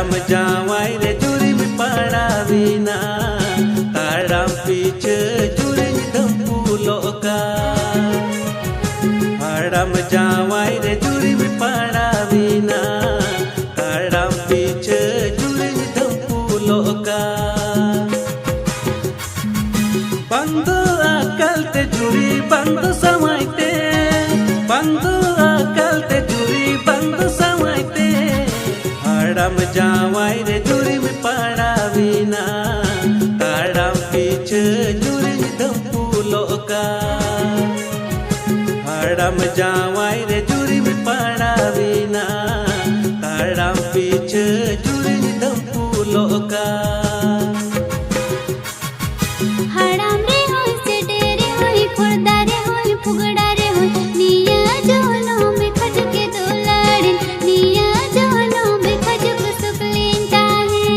हाड़म जावाई रे जुरी में पड़ावीना ताड़म पीछे जुरी धम्पुलो का हाड़म जावाई रे जुरी में पड़ावीना ताड़म पीछे जुरी धम्पुलो का बंदो अकल ते जुरी बंदो समाइते बंदो अकल ते जुरी बंदो समाइते हाड़म जावाई रे जुरी में पड़ावीना ताड़म पीछे जुरी धम्पुलो का हाड़म जावाई रे जुरी में पड़ावीना ताड़म पीछे जुरी धम्पुलो का हाड़म रे होय से डेरे होय खुर्दा रे होय फुगड़ा रे होय निया जोनो में खजके दुलाड़िन निया जोनो में खजक सुकलीन ताहे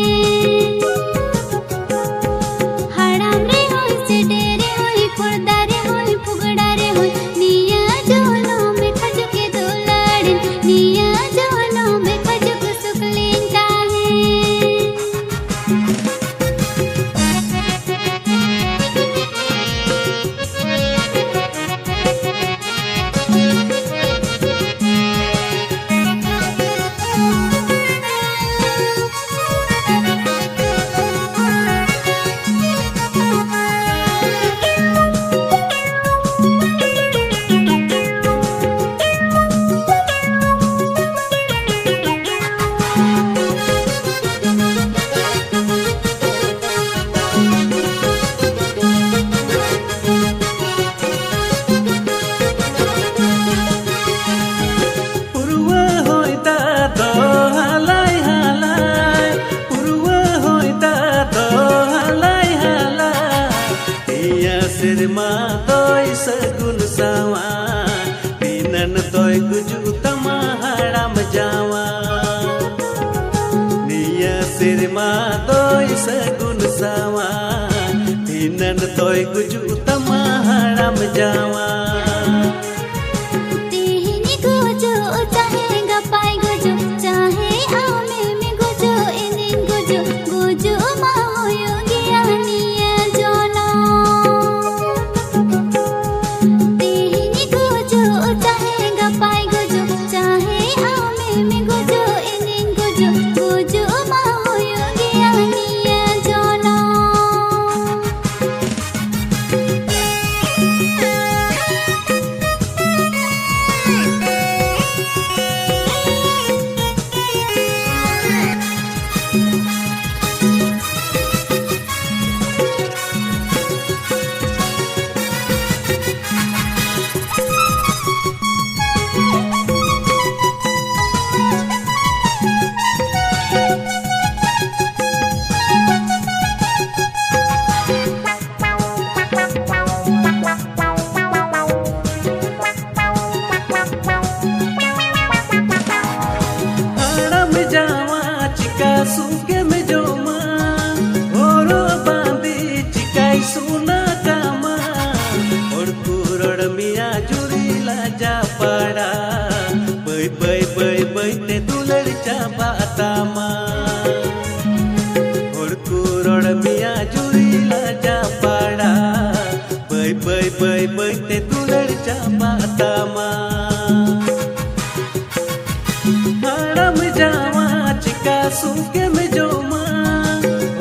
हाड़म रे होय से डेरे होय खुर्दा रे होय फुगड़ा रे होय निया जोनो में खजके दुलाड़िन निया जोनो में खजक सुकलीन ताहे सिरमा तोय सगुन सावा तीनन तोय गुजु तमा हाड़म जावा निया सिरमा तोय सगुन सावा तीनन तोय गुजु तमा हाड़म जावा तेहनी गुजो चाहे गपाई गुजो चाहे आमे में गुजो इनिन गुजो गुजो मा होयो ज्ञानिया जोनो तेहनी गुजो चाहे गपाई गुजो चाहे आमे में गुजो इनिन गुजो गुजो मा होयो ज्ञानिया जोनो सुके में जो माँ ओरो बांधी चिकाई सुना कामा और कुरड़ मिया जुरी लाजा पड़ा बई बई बई बई ते दुलड़ चाबा तामा और कुरड़ मिया जुरी लाजा पड़ा बई बई बई बई ते दुलड़ चाबा तामा हाड़म जावा चिका सुके में जो माँ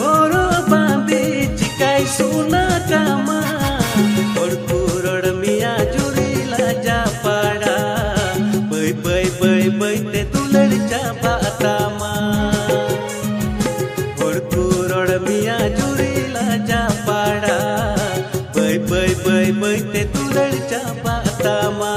ओरो बांधी चिकाई सुना कामा और कुरड़ मिया जुरी लाजा पड़ा बई बई बई बई ते दुलड़ चाबा तामा और कुरड़ मिया जुरी लाजा पड़ा बई बई बई बई ते दुलड़ चाबा तामा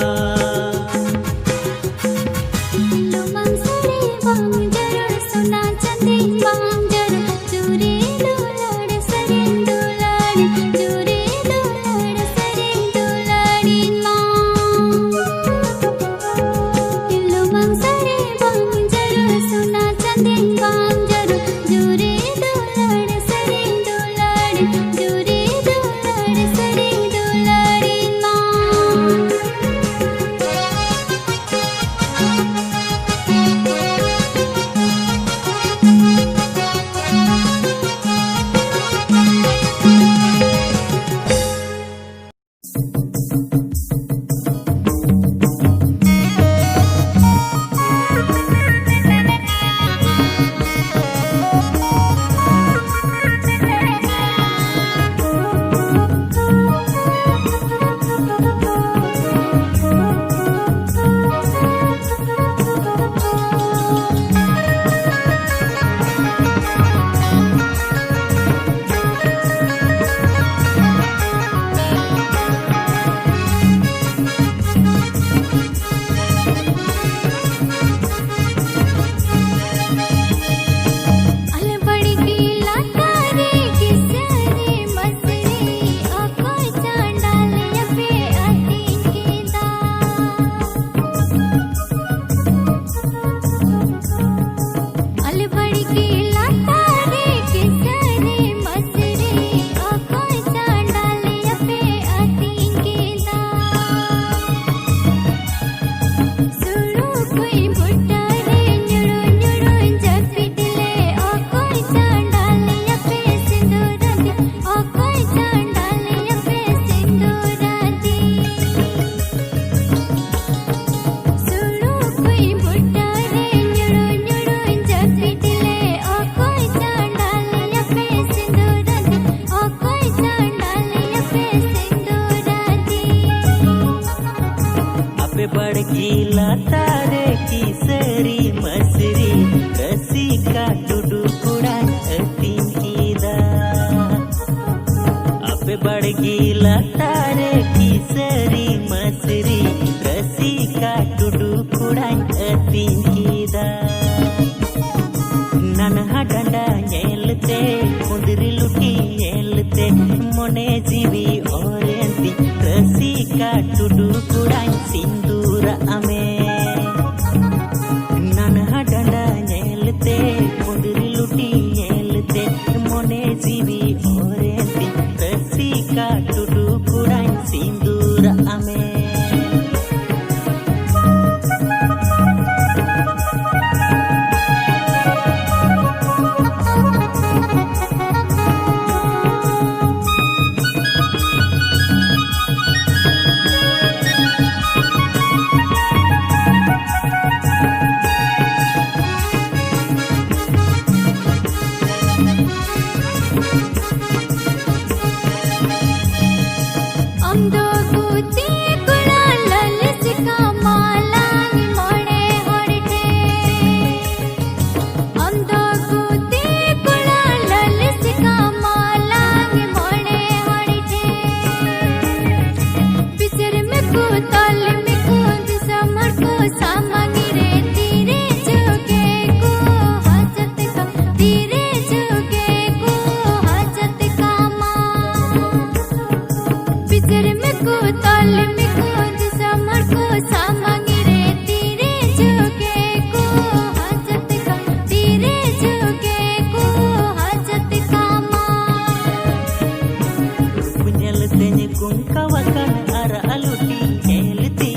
वाल्मीको समरको सामांगी रे तीरे झुके को हजत का तीरे झुके को हजत कामा punyal tanya kung kawakan ara aluti elti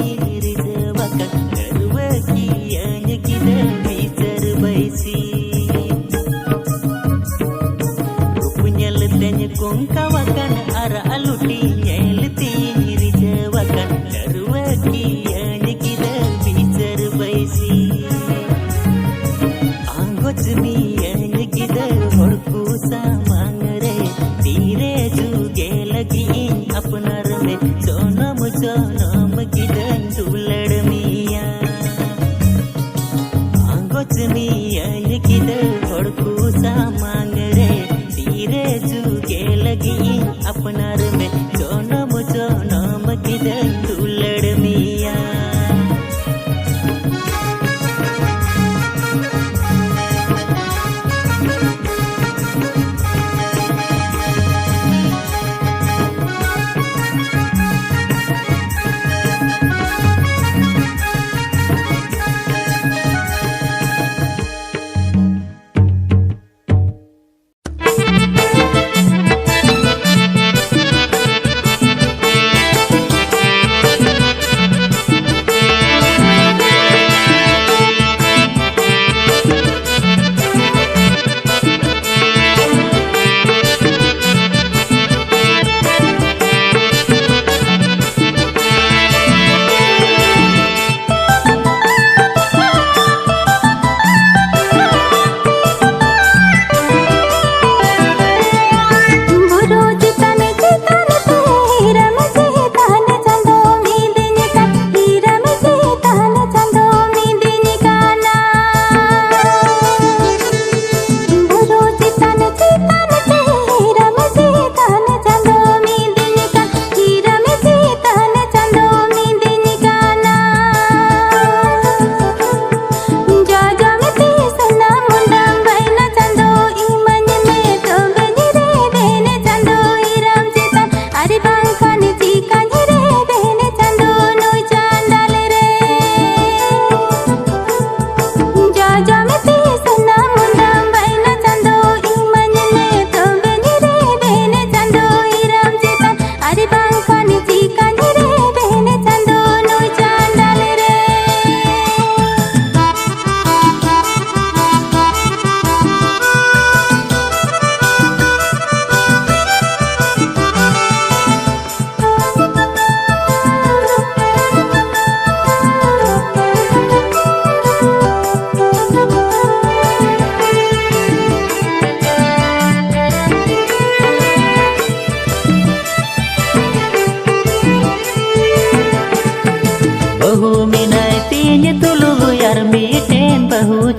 rizwakan garwaki anya kita bicar baisi punyal tanya kung kawakan ara aluti elti rizwakan garwaki anya kita bicar baisi anggot mi anya kita horku samang re tire juge lagi अपनार में सोनम सोनम किदन दुलड़ मिया आंगोच मिया ये किदन हड़कू सा मांग रे तीरे जुगे लगी अपनार में सोनम सोनम किदन दुलड़ मिया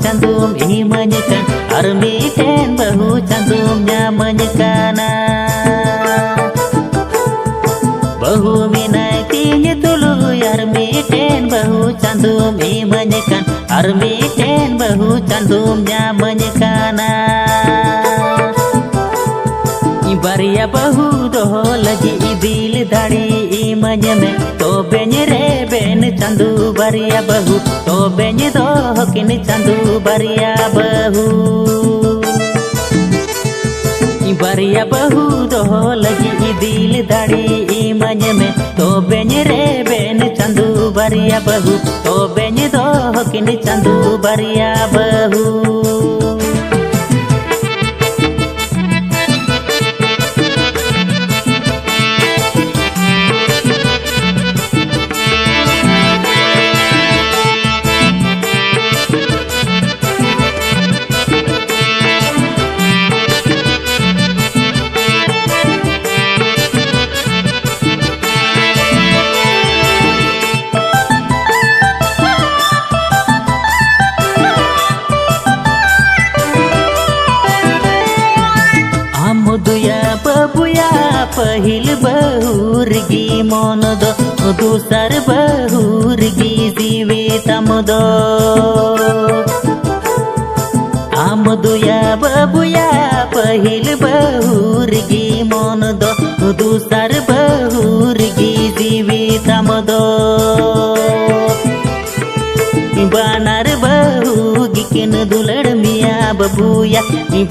candum ini menyekan armi ten bahu candumnya menyekana bahu minatinya tulu armi ten bahu candum ini menyekan armi ten bahu candumnya menyekana ibaria bahu doh lagi idil dari imanya me to benyere ben candu baria bahu to benye doh kini candu baria bahu ibaria bahu doh lagi idil dari imanya me to benyere ben candu baria bahu to benye doh kini candu baria bahu पहिल बहुरगी मन दो दूसर बहुरगी जीवित मदो आम दुया बबुया पहिल बहुरगी मन दो दूसर बहुरगी जीवित दुलड़ मिया बबुया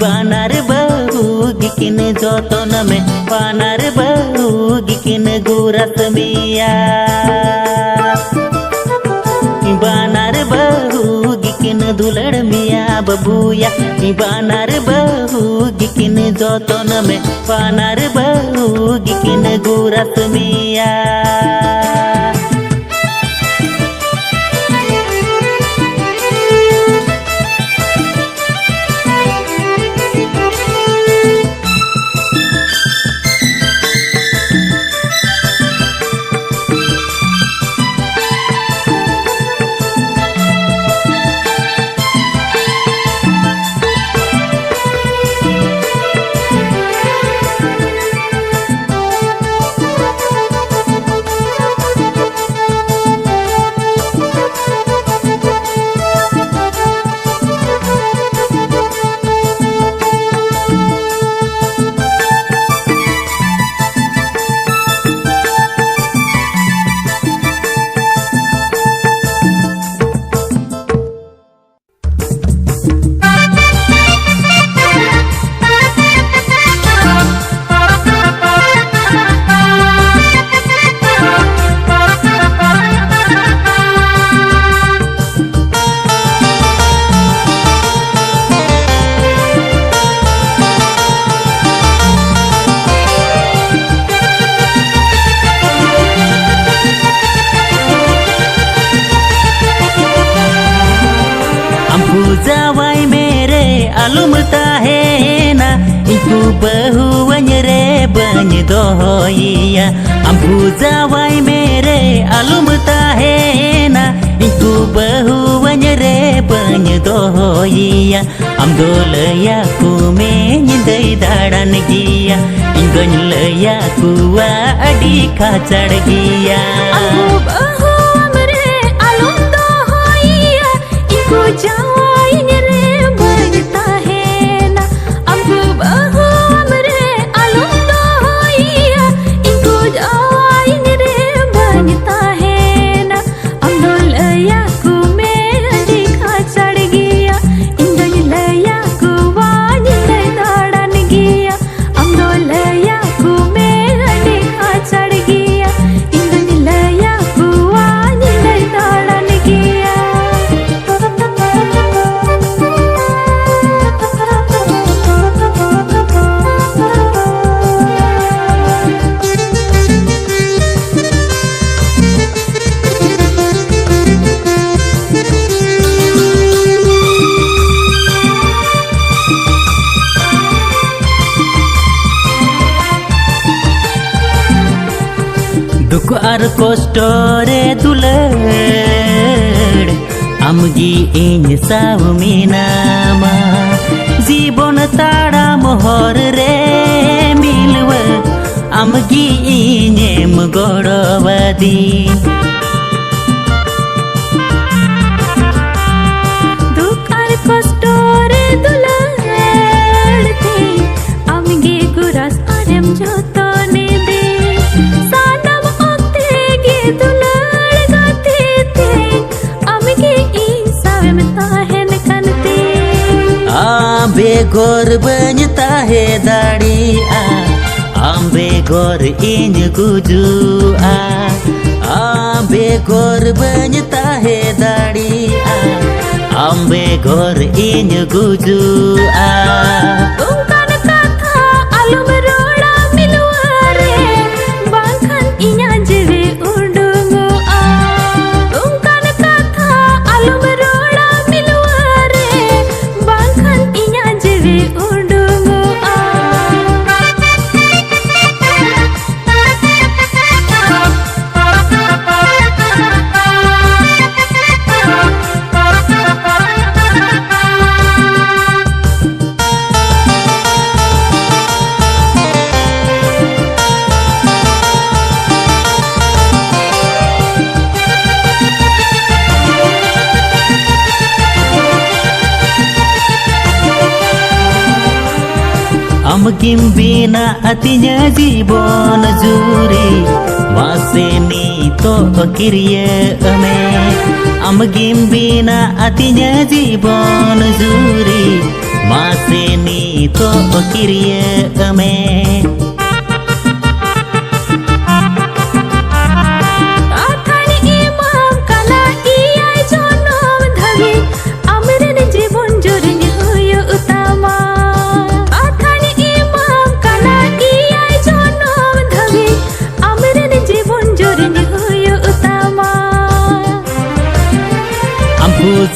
बानार बहु गिकिन जतन में बानार बहु गिकिन गुरस मिया बानार बहु गिकिन दुलड़ मिया बबुया बानार बहु गिकिन जतन में बानार बहु गिकिन गुरस मिया जावाई मेरे अलुमता है ना इकु बहुवन रे बन दोहिया अम्बू जावाई मेरे अलुमता है ना इकु बहुवन रे बन दोहिया am dolaya kume nyindai dadan giya ingon laya kuwa adi kacad giya bahu amre alum dohiya iku jawai nyere bagta hai na ambu bahu amre alum dohiya iku jawai nyere bagta hai na am dolaya kume adi kacad giya ingon laya kuwa nyindai dadan giya am dolaya kume adi kacad giya ingon laya kuwa nyindai dadan giya दुख are कष्टरे दुलड़ आमगी इन साव मीनामा जीवन ताड़ा मोहर रे मिलव आमगी इनेम गड़वादी दुकार कष्टरे दुलड़ते आमगे गुरास RM जतने दे सानम ओते गे दुलड़ गाते ते आमगे इंसावे में ताहेन कनते आंबे गोर बनता है दाड़ी आंबे गोर इन गुजू आंबे गोर बनता है दाड़ी आंबे गोर इन Gujju ungkan kata alum roda miluare bangkan inya jewe undungu ungkan kata alum roda miluare bangkan inya jewe undungu Amgim bina atinya jibon juri Maseni to kirye ame Amgim bina atinya jibon zuri Maseni to kirye ame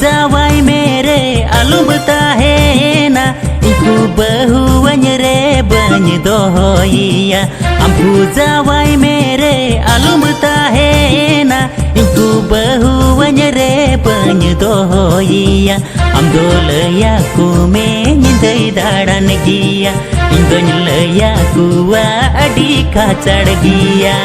Zawai mere alumta है ना इनको बहुवन रे बन दोहिया हमको zawai mere alumta है ना इनको बहुवन रे बन दोहिया हम दोलया कुमे निंदई दाड़न गिया इंदोलया कुआ अडी का चढ़ गिया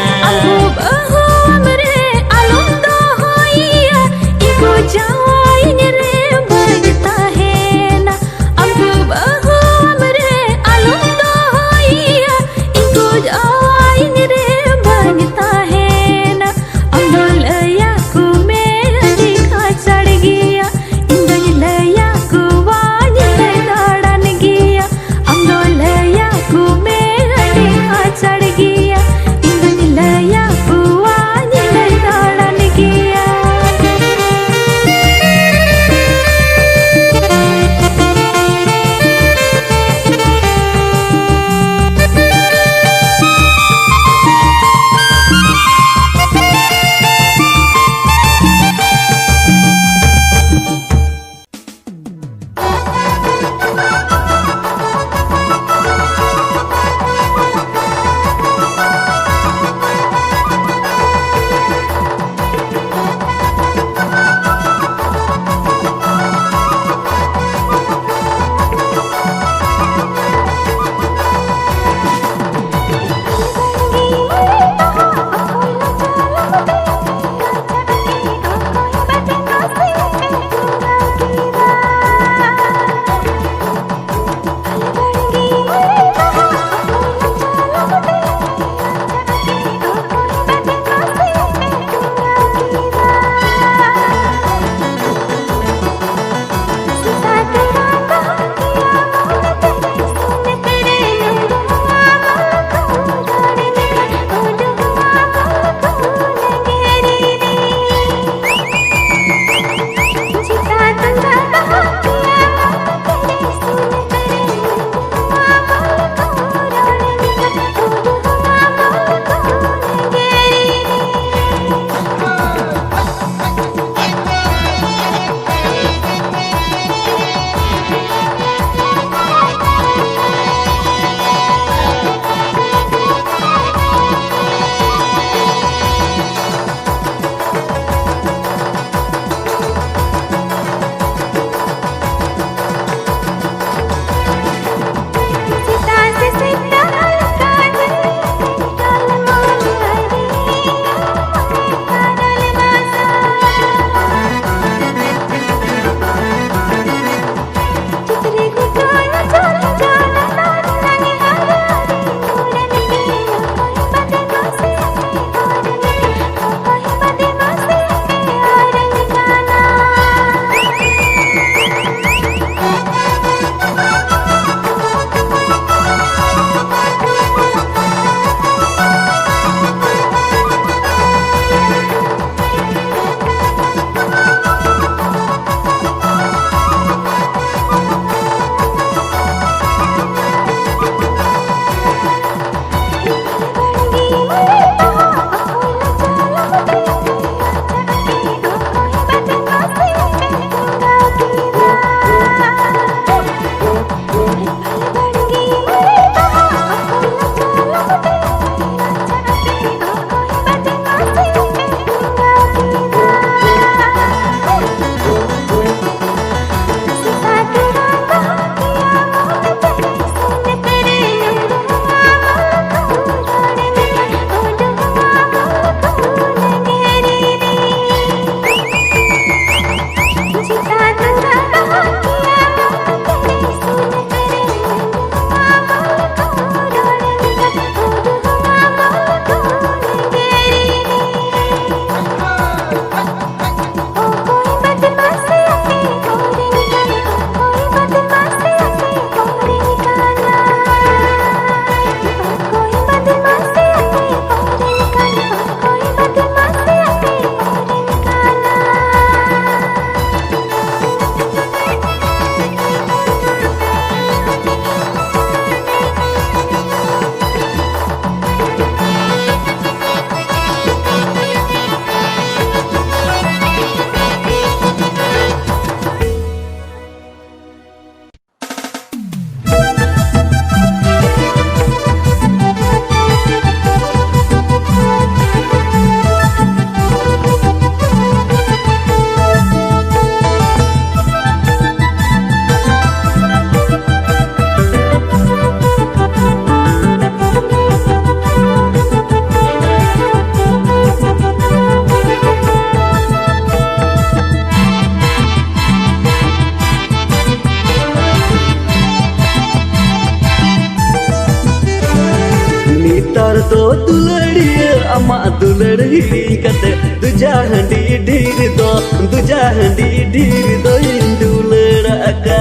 दो दुलड़िया अमा दुलड़ हिड़ी कते दुजा हंडी ढीर दो दुजा हंडी ढीर दो दुलड़ अका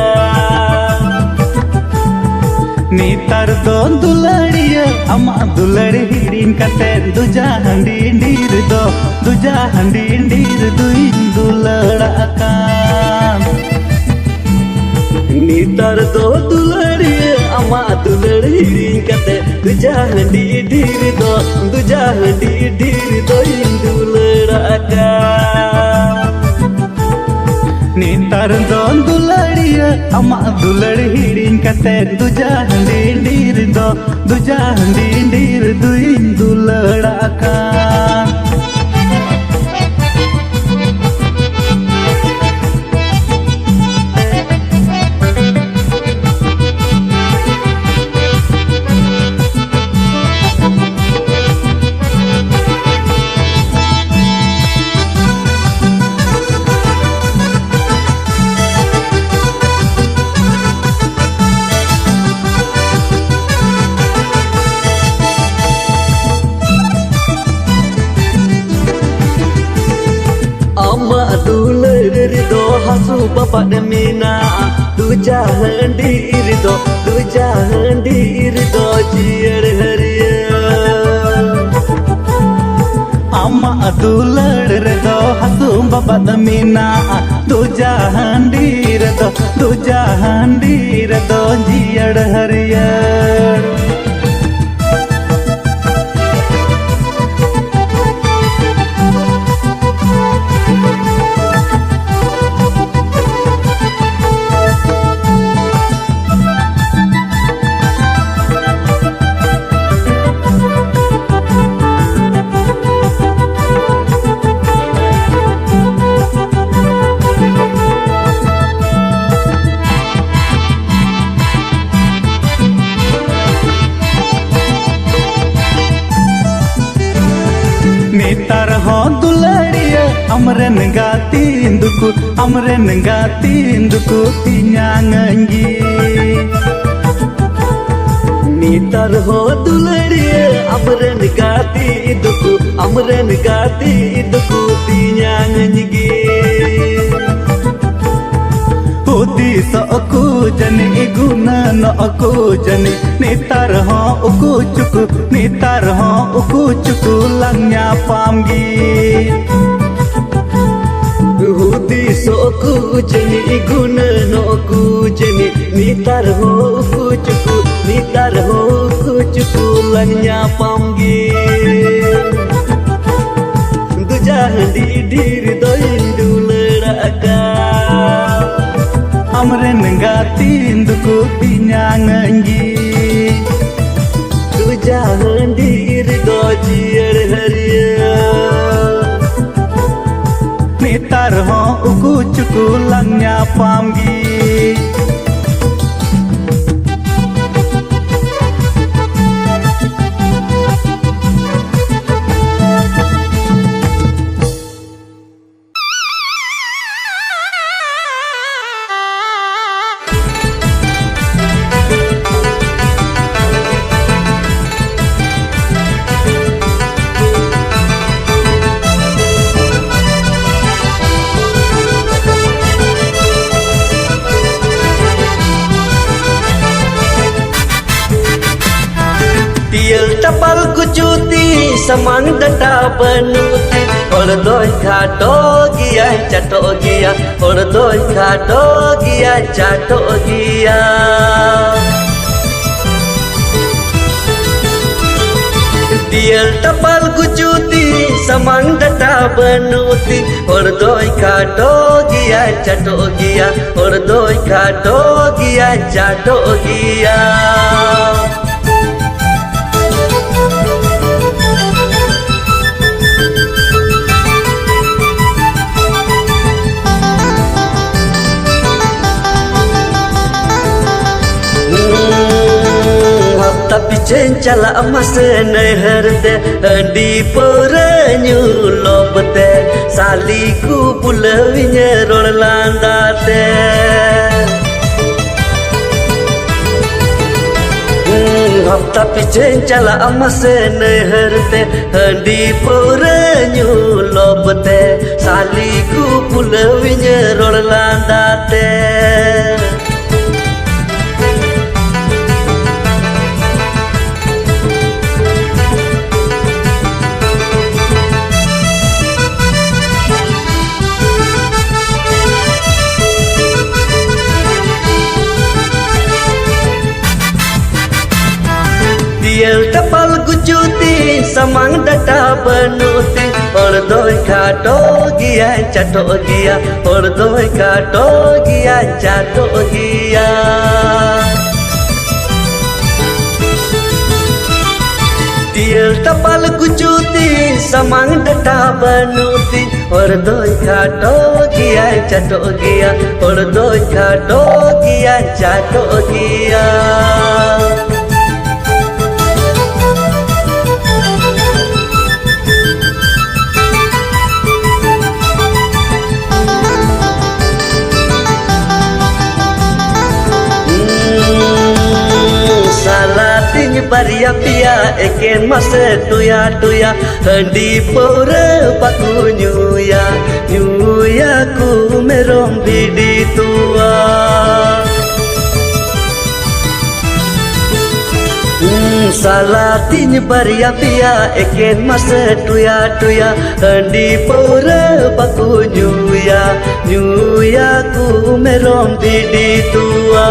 नीतर दो दुलड़िया अमा दुलड़ हिड़ी कते दुजा हंडी ढीर दो दुजा हंडी ढीर दुलड़ अका नीतर दो दुलड़िया अमा दुलड़ हिड़ी कते दुजा हंडी ढीर दो दुजा हंडी ढीर दो दुलड़ अका नीतर दो दुलड़िया अमा दुलड़ हिड़ी कते दुजा हंडी ढीर दो दुजा हंडी ढीर दुलड़ अका दो हसू बाबा मीना दुजा हंडीर दो जियर हरिया अम्मा दुलड़ रे दो हसू बाबा मीना दुजा हंडीर दो जियर हरियर नीतर हो दुलड़िया अमरन गाती इंदुकु तिन्यांगी नीतर हो दुलड़िया अमरन गाती इंदुकु तिन्यांगी होती सअकु जन इगुना न अकु जन नीतर हो उकु चुकु लंग्या पामगी होती सोकु जनी इगुना न अकु जनी नीतर हो उकु चुकु लंग्या पामगी दुजा हंडी ढीर दो दुलड़ अका अमरन गाती इंदुकु तिन्यांगी दुजा हंडीर दो जियर हरिया नीतर हो उकु चुकु लंग्या पामगी टपल कुचूती समंग डटा बनुती और दो खाटो गिया चटो गिया और दो खाटो गिया चटो गिया दियल टपल कुचूती समंग डटा बनुती और दो खाटो गिया चटो गिया और दो खाटो गिया चटो गिया चला मसे नहर दे हंडी पर न्यू लोबते साली को बुलविने रोड लांदाते हफ्ता पीछे चला मसे नहरते हंडी पौरे न्यू लोबते साली को पुलविन road लांदाते Tiel tapal gucuti samang data benuti Ordoi kato gia cato gia Ordoi kato gia cato gia Tiel tapal gucuti samang data benuti Ordoi kato gia cato gia Ordoi kato gia cato gia Baria pia eken masa tuya tuya handi pora paku nyuya nyuya ku merom bidi tua salatin baria pia eken masa tuya tuya handi pora paku nyuya nyuya ku merom bidi tua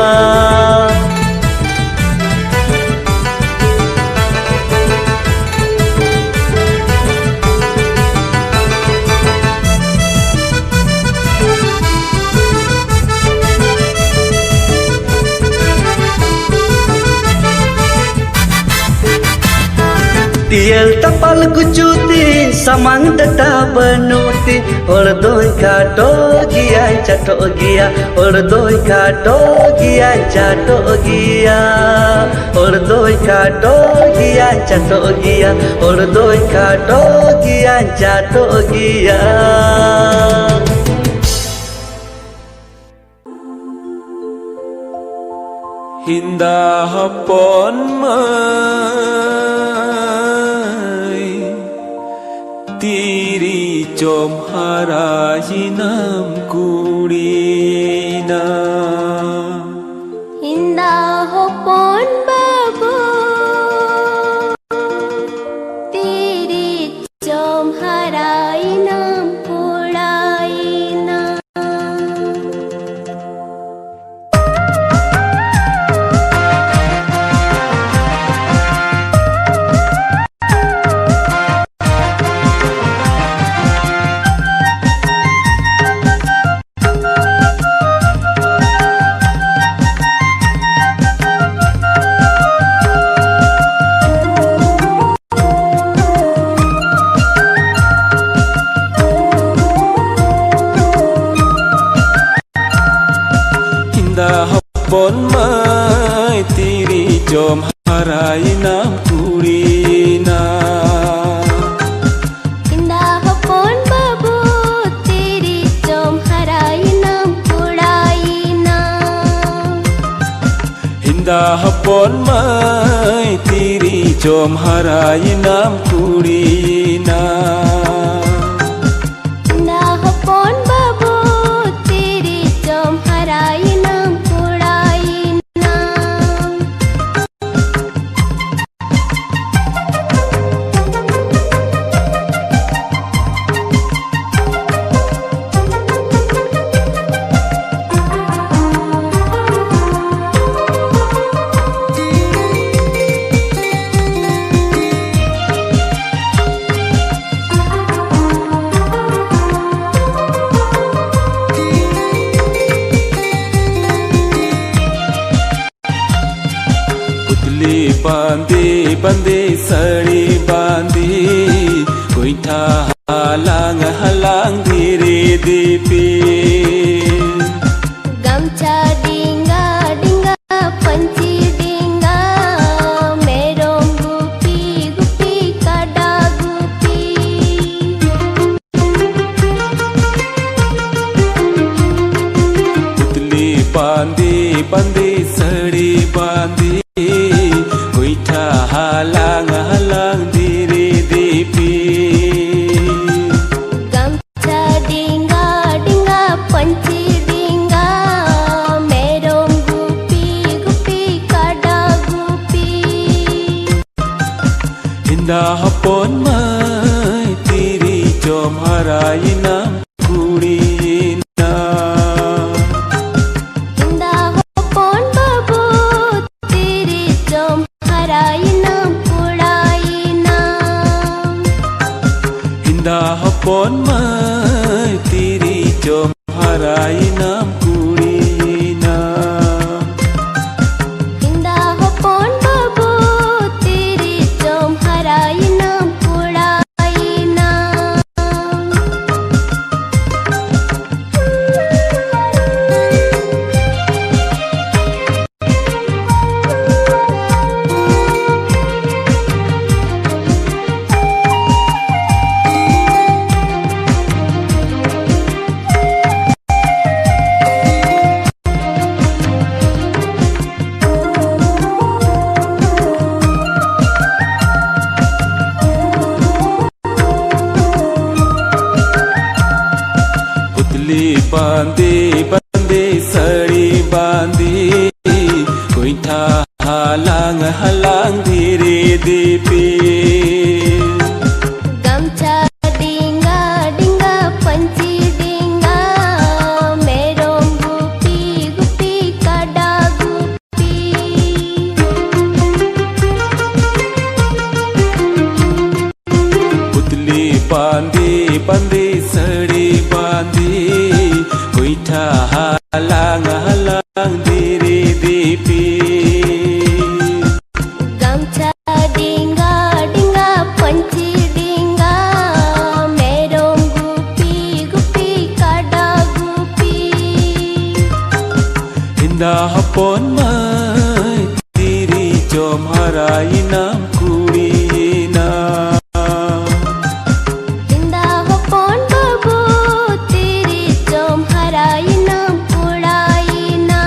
Tiel tapal gucuti samang data benuti Ordoi kato gia cato gia Ordoi kato gia cato gia Ordoi kato gia cato gia Ordoi kato gia cato gia Hinda hapon Tiri chom harajinam kurina Hinda hopon babu Tiri chom harainam puraina Bon mai tiri chom harainam kurina Hinda hopon babu Tiri chom harainam puraina Hinda hapon mai tiri chom harainam kurina Hinda hopon babu Tiri chom harainam puraina Bandi bandi sari bandi Kuita halang halang diri dipi Gamcha dinga dinga panci dinga Merong gupi gupi kada gupi Putli bandi bandi sari bandi Kuita Indah hapon mai tiri jom harayinam kurina. Indah hapon babu tiri jom harayinam kurayina. Indah hapon mai tiri jom harayinam kurina. Indah hapon babu tiri jom harayinam kurayina. पुतली बांधी बांधी साड़ी बांधी कोइठा हालांग हालांग धीरे Deepi Gamcha dinga dinga panci dinga merong gupi gupi kada gupi. पुतली बांधी बांधी साड़ी बांधी कोइठा हालांग हालांग धीरे Deepi Gamcha dinga dinga panci dinga merong gupi gupi kada gupi. Indah hapon mai tiri jom harayinam kurina. Indah hapon babu tiri jom harayinam kurayina.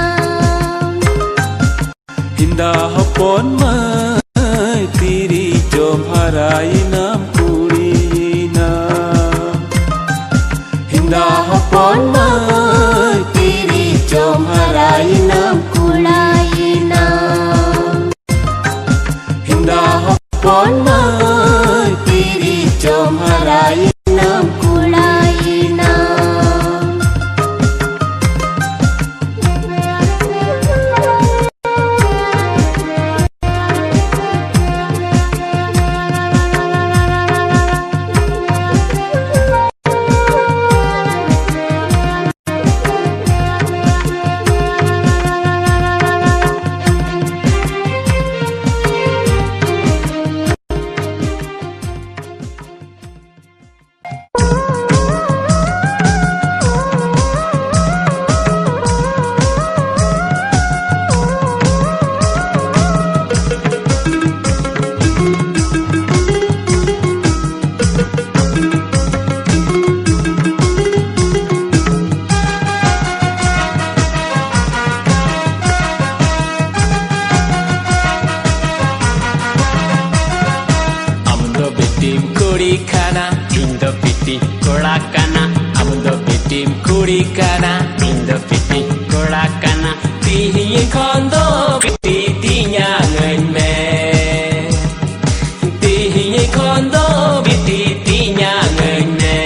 Indah hapon mai tiri jom harayinam kurina. Indah hapon mai tiri jom harayinam kurayina. Indah hapon mai tiri jom harayinam kurayina. Amundo bitim kuri kana, indo piti kola kana. Amundo bitim kuri kana, indo piti kola kana. Tihi kondo piti tinya ngen me. Tihi kondo piti tinya ngen me.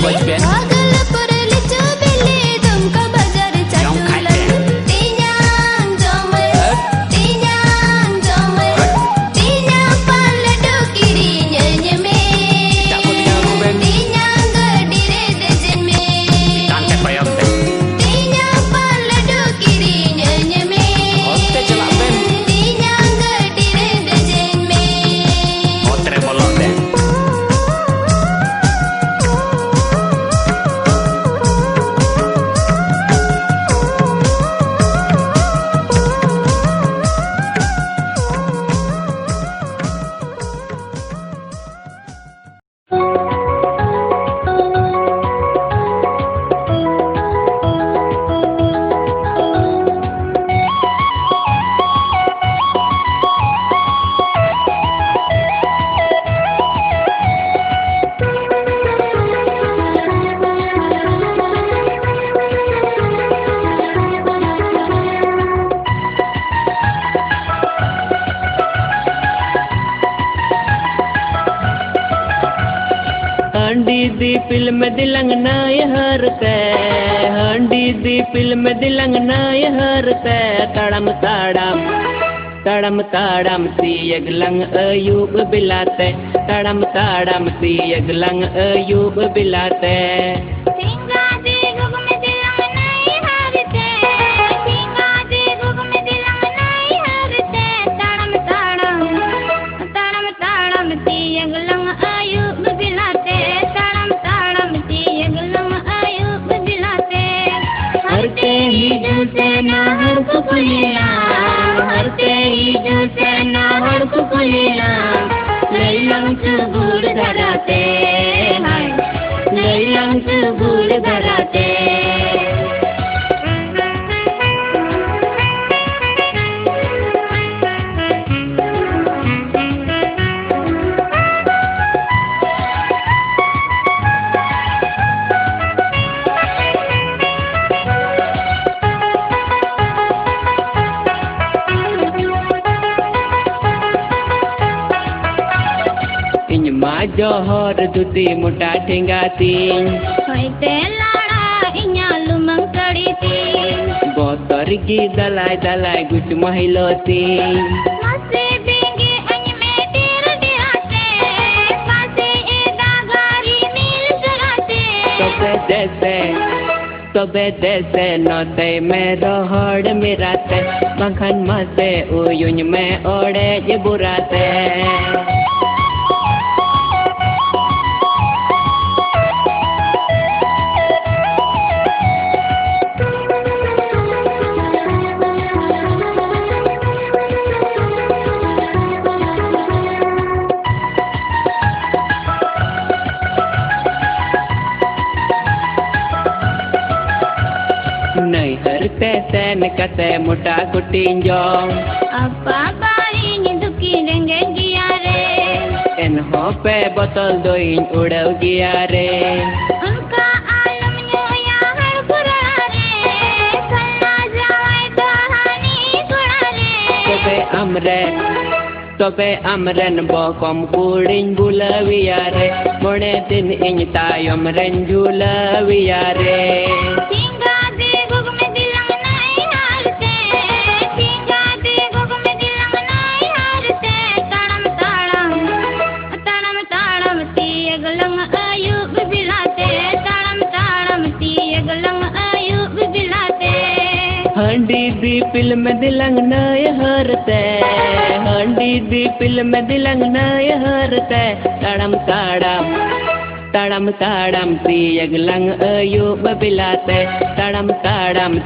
boj ben पागल परले चबेले दुमका बाजार चाटुला तिन्यां जमै तिन्यां पाल Dokri nyeme tak ko tinggal aku ben तिन्यां गडीरे दजमे tante payam ben तिन्यां पाल Dokri nyeme ote celak ben तिन्यां गडीरे दजमे otre bolong ben हांडी दी film दिलंग नाय हरते हांडी दी film दिलंग नाय हरते तड़म ताड़म तीयग लंग अयूब बिलाते तड़म ताड़म तीयग लंग अयूब बिलाते सिंगा दे गुग में दिलंग नहीं हारते सिंगा दे गुग में दिलंग नहीं हारते तड़म तीयग लंग अयूब बिलाते तड़म तीयग लंग अयूब बिलाते हरते ही जूसे ना हर कुकुलीला हरते ही जूसे ना हर कुकुलीला लैलंग गुड़ धराते हाय लैलंग गुड़ धराते इन माँ जोहर दुती मुटा ठेंगाती होइते लाड़ा इन्या लुमंग कड़ीती बोतर की दलाई गुट महिलोती मसे बेंगे अन्य में तेर दिराते पासे एदा गारी मिल सराते तबे देसे नोते में रोहड़ मिराते मखन मसे उयुन में ओड़े ये बुराते नहीं हरते सैन कते मुटा कुटिंजो अप्पा बारी नी दुखी रेंगे गिया रे इन हो पे बोतल दोइन उड़व गिया रे उनका आलम न्योया हर पुरा रे सन्ना जाए कहानी सुना रे तबे अमरन बोकम कुड़िन बुलविया रे मोड़े दिन इन तायम रन जुलविया रे सिंगा दे गुग में दिलंग नहीं हारते सिंगा दे गुग में दिलंग नहीं हारते तड़म तीयग लंग अयूब बिलाते तड़म तीयग लंग अयूब बिलाते हांडी दी फिल्म दिलंग नाय हरते हांडी दी फिल्म दिलंग नाय हरते तड़म तीयग लंग अयूब बिलाते तड़म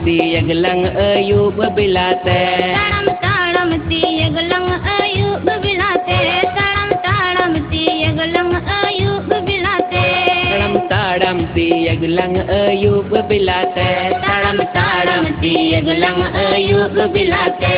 तीयग लंग अयूब बिलाते तड़म तीयग लंग अयूब बिलाते तड़म तीयग लंग अयूब बिलाते तड़म तीयग लंग अयूब बिलाते तड़म तीयग लंग अयूब बिलाते